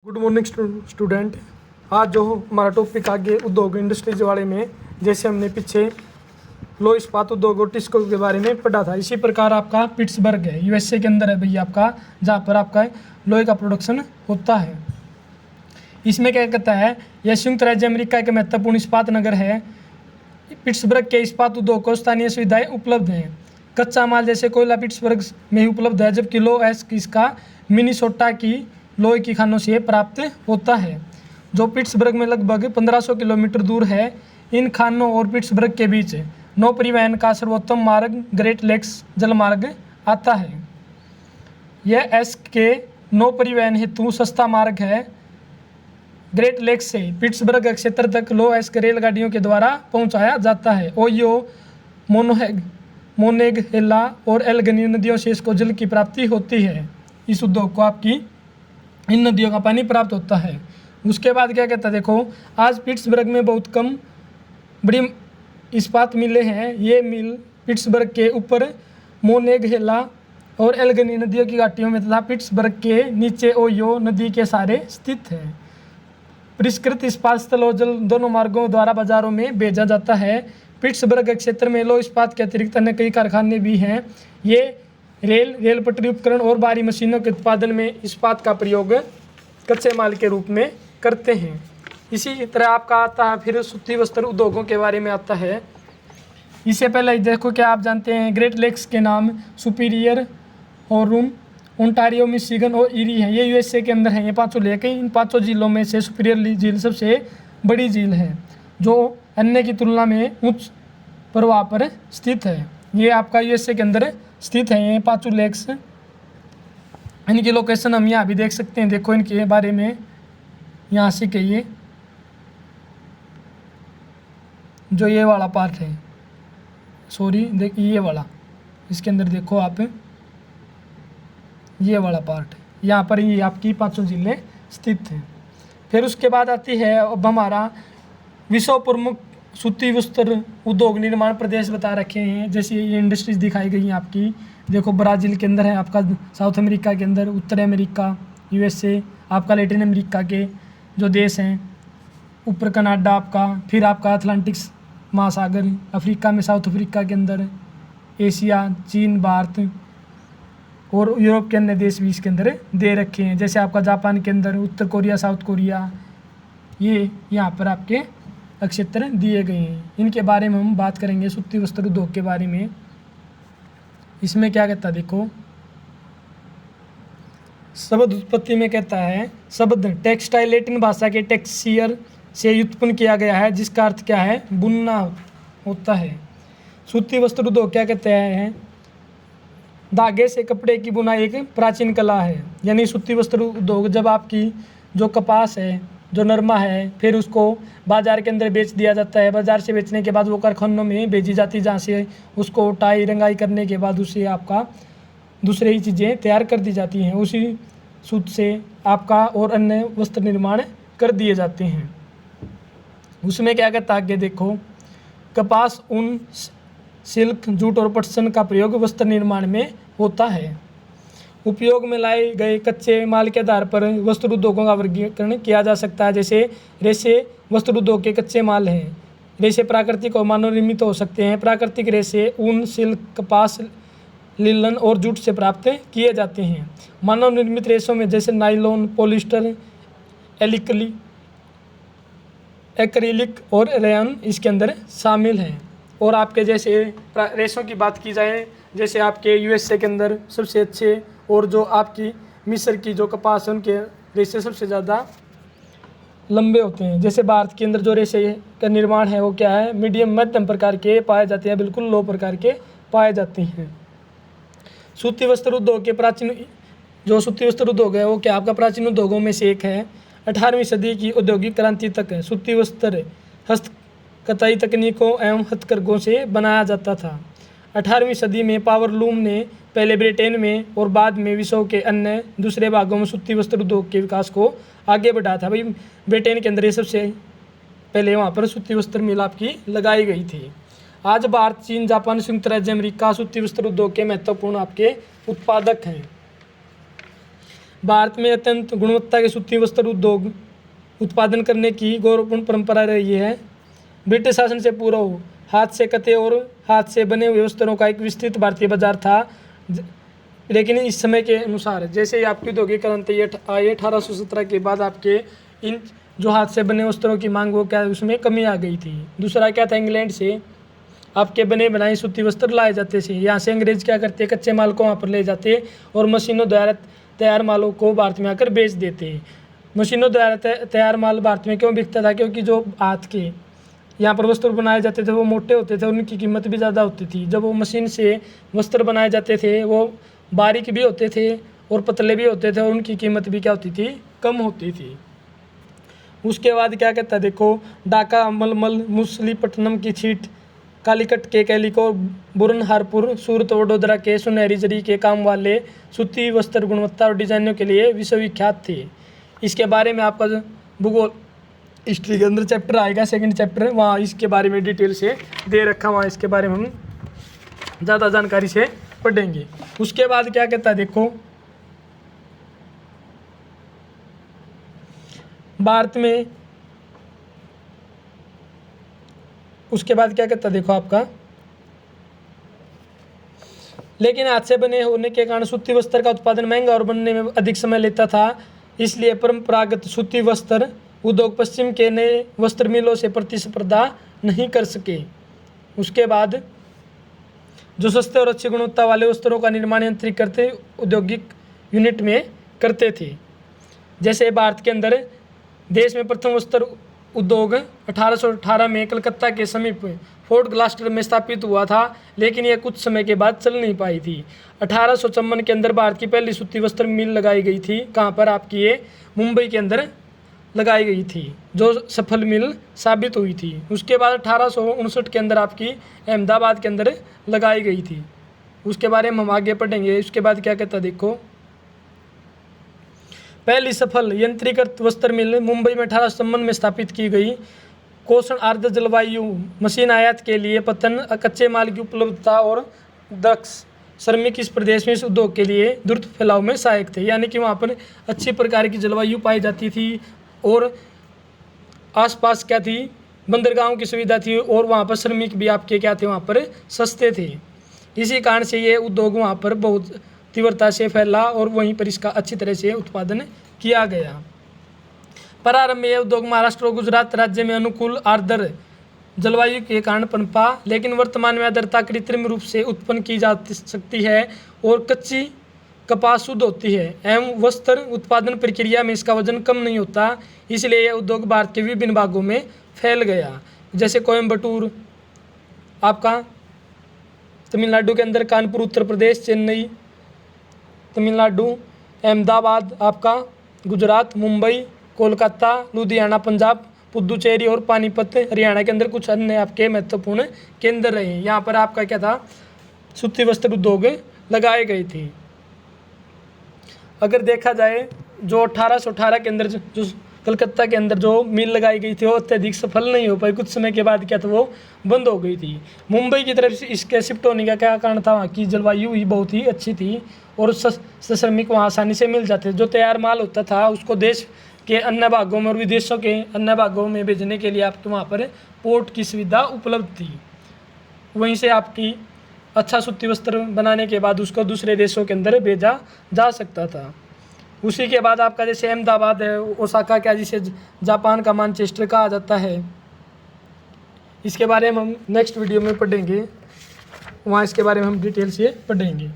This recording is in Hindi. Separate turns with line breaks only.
Good morning student. आज जो हमारा टॉपिक आगे उद्योग इंडस्ट्रीज वाले में, जैसे हमने पीछे लो इस्पात उद्योग और टिस्को के बारे में पढ़ा था, इसी प्रकार आपका पिट्सबर्ग है, यूएसए के अंदर है भैया आपका, जहाँ पर आपका लोहे का प्रोडक्शन होता है। इसमें क्या कहता है, यह संयुक्त राज्य अमेरिका के महत्वपूर्ण इस्पात नगर है। पिट्सबर्ग के इस्पात उद्योग को स्थानीय सुविधाएं उपलब्ध हैं। कच्चा माल जैसे कोयला पिट्सबर्ग में ही उपलब्ध है, जबकि लोहा इसका मिनीसोटा की लोहे की खानों से प्राप्त होता है, जो पिट्सबर्ग में लगभग 1500 किलोमीटर दूर है। इन खानों और पिट्सबर्ग के बीच नौ परिवहन का सर्वोत्तम मार्ग ग्रेट लेक्स जलमार्ग आता है। यह एस के नौ परिवहन हेतु सस्ता मार्ग है। ग्रेट लेक्स से पिट्सबर्ग क्षेत्र तक लो एस्क रेलगाड़ियों के द्वारा पहुंचाया जाता है। ओयो, मोनेगहेला और एल्गनी नदियों से इसको जल की प्राप्ति होती है। इस उद्योग को आपकी इन नदियों का पानी प्राप्त होता है। उसके बाद क्या कहता है, देखो, आज पिट्सबर्ग में बहुत कम बड़ी इस्पात मिलें हैं। ये मिल पिट्सबर्ग के ऊपर मोनेगहेला और एल्गनी नदियों की घाटियों में तथा पिट्सबर्ग के नीचे ओयो नदी के सारे स्थित है। परिष्कृत इस्पात स्थल और जल दोनों मार्गों द्वारा बाजारों में भेजा जाता है। पिट्सबर्ग क्षेत्र में लो इस्पात के अतिरिक्त अन्य कई कारखाने भी हैं। ये रेल पटरी उपकरण और भारी मशीनों के उत्पादन में इस्पात का प्रयोग कच्चे माल के रूप में करते हैं। इसी तरह आपका आता है फिर सूती वस्त्र उद्योगों के बारे में आता है। इससे पहले देखो, क्या आप जानते हैं ग्रेट लेक्स के नाम सुपीरियर और रूम, ओंटारियो, मिशिगन और ईरी है। ये यूएसए के अंदर है, ये पांचों लेक हैं। इन पांचों झीलों में से सुपीरियर झील सबसे बड़ी झील है, जो अन्य की तुलना में उच्च प्रवाह पर स्थित है। ये आपका यूएसए के अंदर स्थित है, ये पांचों लेक्स। इनकी लोकेशन हम यहाँ भी देख सकते हैं। देखो इनके बारे में यहाँ से कहिए, जो ये वाला पार्ट है, सॉरी देखिए ये वाला, इसके अंदर देखो आप, ये वाला पार्ट, यहाँ पर ये आपकी पांचों जिले स्थित हैं। फिर उसके बाद आती है अब हमारा विश्व प्रमुख सूती वस्त्र उद्योग निर्माण प्रदेश बता रखे हैं। जैसे ये इंडस्ट्रीज दिखाई गई हैं आपकी, देखो ब्राज़ील के अंदर है आपका, साउथ अमेरिका के अंदर, उत्तर अमेरिका, यूएसए, आपका लैटिन अमेरिका के जो देश हैं, ऊपर कनाडा आपका, फिर आपका अटलांटिक महासागर, अफ्रीका में साउथ अफ्रीका के अंदर, एशिया, चीन, भारत और यूरोप के अन्य देश भी इसके अंदर दे रखे हैं। जैसे आपका जापान के अंदर, उत्तर कोरिया, साउथ कोरिया, ये यहाँ पर आपके क्षेत्र दिए गए हैं। इनके बारे में हम बात करेंगे, सूती वस्त्र उद्योग के बारे में। इसमें क्या कहता है, देखो शब्द उत्पत्ति में कहता है, शब्द टेक्सटाइल लैटिन भाषा के टेक्सियर से उत्पन्न किया गया है, जिसका अर्थ क्या है, बुनना होता है। सूती वस्त्र उद्योग क्या कहते हैं, धागे से कपड़े की बुनाई एक प्राचीन कला है। यानी सूती वस्त्र उद्योग जब आपकी जो कपास है, जो नरमा है, फिर उसको बाज़ार के अंदर बेच दिया जाता है। बाज़ार से बेचने के बाद वो कारखानों में भेजी जाती है, जहाँ से उसको टाई रंगाई करने के बाद उसे आपका दूसरे ही चीज़ें तैयार कर दी जाती हैं। उसी सूत से आपका और अन्य वस्त्र निर्माण कर दिए जाते हैं। उसमें क्या कहता है आगे देखो, कपास, ऊन, सिल्क, जूट और पटसन का प्रयोग वस्त्र निर्माण में होता है। उपयोग में लाए गए कच्चे माल के आधार पर वस्त्र उद्योगों का वर्गीकरण किया जा सकता है। जैसे रेशे वस्त्र उद्योग के कच्चे माल हैं। रेशे प्राकृतिक और मानव निर्मित हो सकते हैं। प्राकृतिक रेशे ऊन, सिल्क, कपास, लिनन और जूट से प्राप्त किए जाते हैं। मानव निर्मित रेशों में जैसे नायलॉन, पॉलिस्टर, एक्रिलिक और रेयन इसके अंदर शामिल हैं। और आपके जैसे रेशों की बात की जाए, जैसे आपके यूएसए के अंदर सबसे अच्छे, और जो आपकी मिस्र की जो कपास है, उनके रेशे सबसे ज़्यादा लंबे होते हैं। जैसे भारत के अंदर जो रेशे का निर्माण है वो क्या है, मीडियम मध्यम प्रकार के पाए जाते हैं, बिल्कुल लो प्रकार के पाए जाते हैं। सूती वस्त्र उद्योग के प्राचीन, जो सूती वस्त्र उद्योग है वो क्या आपका प्राचीन उद्योगों में से एक है। 18वीं सदी की औद्योगिक क्रांति तक सूती वस्त्र हस्तकताई तकनीकों एवं हथकरघों से बनाया जाता था। 18वीं सदी में पावरलूम ने पहले ब्रिटेन में और बाद में विश्व के अन्य दूसरे भागों में सूती वस्त्र उद्योग के विकास को आगे बढ़ाया था। भाई ब्रिटेन के अंदर ये सबसे पहले वहाँ पर सूती वस्त्र मिल आपकी लगाई गई थी। आज भारत, चीन, जापान, संयुक्त राज्य अमेरिका सूती वस्त्र उद्योग के महत्वपूर्ण आपके उत्पादक हैं। भारत में अत्यंत गुणवत्ता के सूती वस्त्र उद्योग उत्पादन करने की गौरवपूर्ण परंपरा रही है। ब्रिटिश शासन से पूर्व हाथ से कते और हाथ से बने हुए वस्त्रों का एक विस्तृत भारतीय बाजार था, लेकिन इस समय के अनुसार जैसे ही आपकी औद्योगिकरण आई 1817 के बाद आपके इन जो हाथ से बने वस्त्रों की मांग वो क्या उसमें कमी आ गई थी। दूसरा क्या था, इंग्लैंड से आपके बने बनाए सूती वस्त्र लाए जाते थे। यहाँ से अंग्रेज क्या करते, कच्चे माल को वहाँ पर ले जाते और मशीनों द्वारा तैयार मालों को भारत में आकर बेच देते। मशीनों द्वारा तैयार माल भारत में क्यों बिकता था, क्योंकि जो हाथ के यहाँ पर वस्त्र बनाए जाते थे वो मोटे होते थे, उनकी कीमत भी ज़्यादा होती थी। जब वो मशीन से वस्त्र बनाए जाते थे वो बारीक भी होते थे और पतले भी होते थे और उनकी कीमत भी क्या होती थी, कम होती थी। उसके बाद क्या कहता है, देखो ढाका, मलमल, मछलीपट्टनम की छीट, कालीकट के कैलिको, बुरनहारपुर, सूरत, वडोदरा के सुनहरी जरी के काम वाले सूती वस्त्र गुणवत्ता और डिजाइनों के लिए विश्वविख्यात थे। इसके बारे में आपका भूगोल हिस्ट्री के अंदर चैप्टर आएगा, सेकंड चैप्टर, वहाँ इसके बारे में डिटेल से दे रखा, वहाँ इसके बारे में हम ज़्यादा जानकारी से पढ़ेंगे। उसके बाद क्या कहता है, देखो भारत में उसके बाद क्या कहता है, देखो आपका लेकिन हाथ से बने होने के कारण सूती वस्त्र का उत्पादन महंगा और बनने में अधिक समय लेता था, इसलिए परंपरागत सूती वस्त्र उद्योग पश्चिम के नए वस्त्र मिलों से प्रतिस्पर्धा नहीं कर सके। उसके बाद जो सस्ते और अच्छी गुणवत्ता वाले वस्त्रों का निर्माण यंत्रिक करते औद्योगिक यूनिट में करते थे। जैसे भारत के अंदर देश में प्रथम वस्त्र उद्योग 1818 में कलकत्ता के समीप फोर्ट ग्लास्टर में स्थापित हुआ था, लेकिन यह कुछ समय के बाद चल नहीं पाई थी। 1854 के अंदर भारत की पहली सूती वस्त्र मिल लगाई गई थी। कहाँ पर, आपकी ये मुंबई के अंदर लगाई गई थी, जो सफल मिल साबित हुई थी। उसके बाद 1859 के अंदर आपकी अहमदाबाद के अंदर लगाई गई थी। उसके बारे में हम आगे पढ़ेंगे। उसके बाद क्या कहता, देखो पहली सफल यंत्रीकृत वस्त्र मिल मुंबई में 1856 में स्थापित की गई। कोषण आर्द्र जलवायु, मशीन आयात के लिए पतन, कच्चे माल की उपलब्धता और दक्ष श्रमिक इस प्रदेश में इस उद्योग के लिए द्रुत फैलाव में सहायक थे। यानी कि वहाँ पर अच्छी प्रकार की जलवायु पाई जाती थी और आसपास क्या थी, बंदरगाहों की सुविधा थी और वहाँ पर श्रमिक भी आपके क्या थे, वहाँ पर सस्ते थे। इसी कारण से ये उद्योग वहाँ पर बहुत तीव्रता से फैला और वहीं पर इसका अच्छी तरह से उत्पादन किया गया। प्रारंभ में यह उद्योग महाराष्ट्र और गुजरात राज्य में अनुकूल आर्द्र जलवायु के कारण पनपा, लेकिन वर्तमान में आर्द्रता कृत्रिम रूप से उत्पन्न की जा सकती है और कच्ची कपास शुद्ध होती है एवं वस्त्र उत्पादन प्रक्रिया में इसका वजन कम नहीं होता, इसलिए यह उद्योग भारत के विभिन्न भागों में फैल गया। जैसे कोयम्बटूर आपका तमिलनाडु के अंदर, कानपुर उत्तर प्रदेश, चेन्नई तमिलनाडु, अहमदाबाद आपका गुजरात, मुंबई, कोलकाता, लुधियाना पंजाब, पुदुचेरी और पानीपत हरियाणा के अंदर कुछ अन्य आपके महत्वपूर्ण केंद्र रहे। यहाँ पर आपका क्या था, सूती वस्त्र उद्योग लगाए गए थे। अगर देखा जाए जो 1818 के अंदर जो कलकत्ता के अंदर जो मिल लगाई गई थी वो अत्यधिक सफल नहीं हो पाई। कुछ समय के बाद क्या था, वो बंद हो गई थी। मुंबई की तरफ से इसके शिफ्ट होने का क्या कारण था, वहाँ की जलवायु ही बहुत ही अच्छी थी और श्रमिक वहाँ आसानी से मिल जाते। जो तैयार माल होता था उसको देश के अन्य भागों में और विदेशों के अन्य भागों में भेजने के लिए आपके वहाँ पर पोर्ट की सुविधा उपलब्ध थी। वहीं से आपकी अच्छा सूती वस्त्र बनाने के बाद उसको दूसरे देशों के अंदर भेजा जा सकता था। उसी के बाद आपका जैसे अहमदाबाद है, ओसाका क्या जिसे जापान का मैनचेस्टर कहा जाता है, इसके बारे में हम नेक्स्ट वीडियो में पढ़ेंगे। वहाँ इसके बारे में हम डिटेल से पढ़ेंगे।